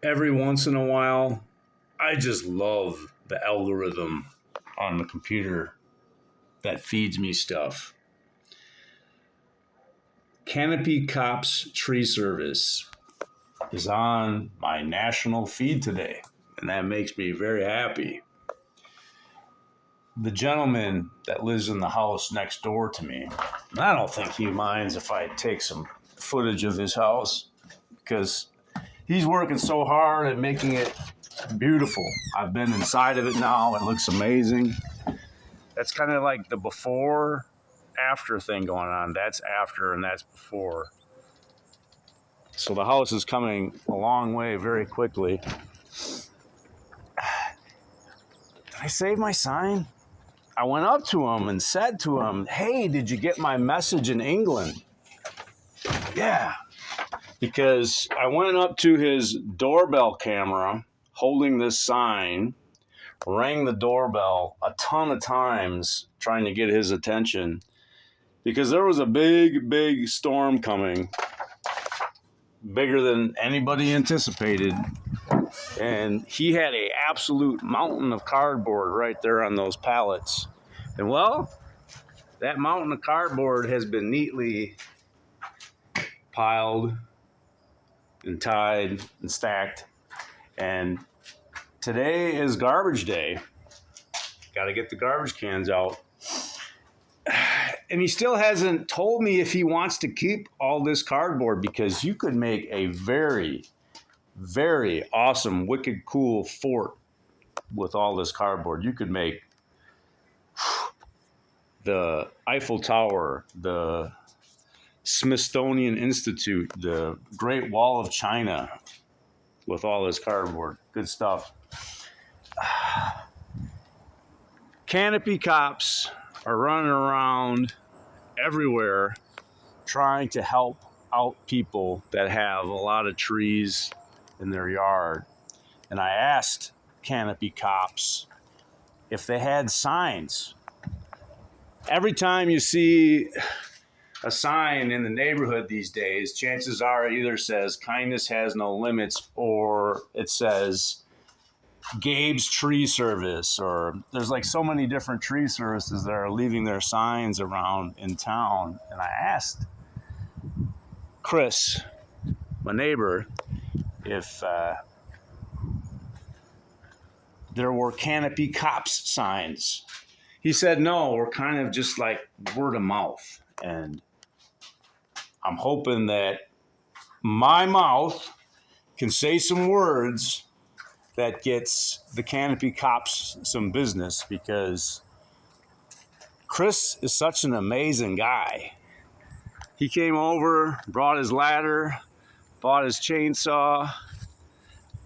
Every once in a while, I just love the algorithm on the computer that feeds me stuff. Canopy Cops Tree Service is on my national feed today, and that makes me very happy. The gentleman that lives in the house next door to me, I don't think he minds if I take some footage of his house because he's working so hard at making it beautiful. I've been inside of it now. It looks amazing. That's kind of like the before after thing going on. That's after and that's before. So the house is coming a long way very quickly. Did I save my sign? I went up to him and said to him, "Hey, did you get my message in England?" Yeah, because I went up to his doorbell camera holding this sign, rang the doorbell a ton of times trying to get his attention because there was a big storm coming, bigger than anybody anticipated. And he had an absolute mountain of cardboard right there on those pallets. And well, that mountain of cardboard has been neatly piled and tied and stacked. And today is garbage day. Got to get the garbage cans out. And he still hasn't told me if he wants to keep all this cardboard because you could make a very awesome, wicked cool fort with all this cardboard. You could make the Eiffel Tower, the Smithsonian Institute, the Great Wall of China with all this cardboard. Good stuff. Canopy Cops are running around everywhere trying to help out people that have a lot of trees in their yard. And I asked Canopy Cops if they had signs. Every time you see a sign in the neighborhood these days, chances are it either says kindness has no limits or it says Gabe's Tree Service, or there's like so many different tree services that are leaving their signs around in town. And I asked Chris, my neighbor, if there were Canopy Cops signs. He said, no, we're kind of just like word of mouth. And I'm hoping that my mouth can say some words that gets the Canopy Cops some business because Chris is such an amazing guy. He came over, brought his ladder, bought his chainsaw.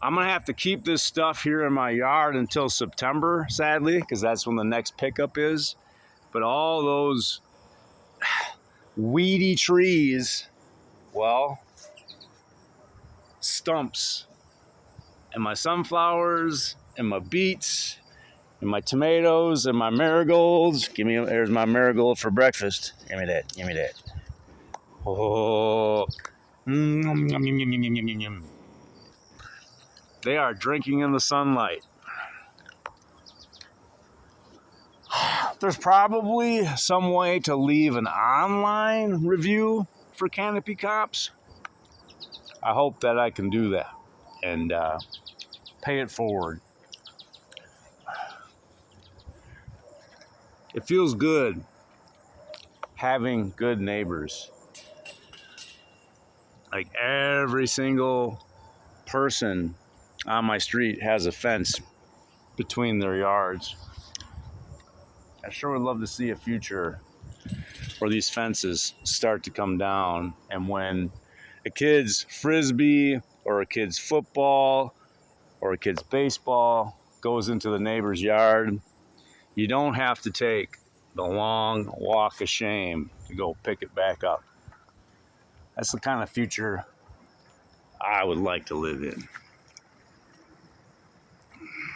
I'm going to have to keep this stuff here in my yard until September, sadly, because that's when the next pickup is. But all those weedy trees, well, stumps, and my sunflowers, and my beets, and my tomatoes, and my marigolds. There's my marigold for breakfast. Give me that. Oh, they are drinking in the sunlight. There's probably some way to leave an online review for Canopy Cops. I hope that I can do that and pay it forward. It feels good having good neighbors. Like every single person on my street has a fence between their yards. I sure would love to see a future where these fences start to come down, and when a kid's frisbee or a kid's football or a kid's baseball goes into the neighbor's yard, you don't have to take the long walk of shame to go pick it back up. That's the kind of future I would like to live in.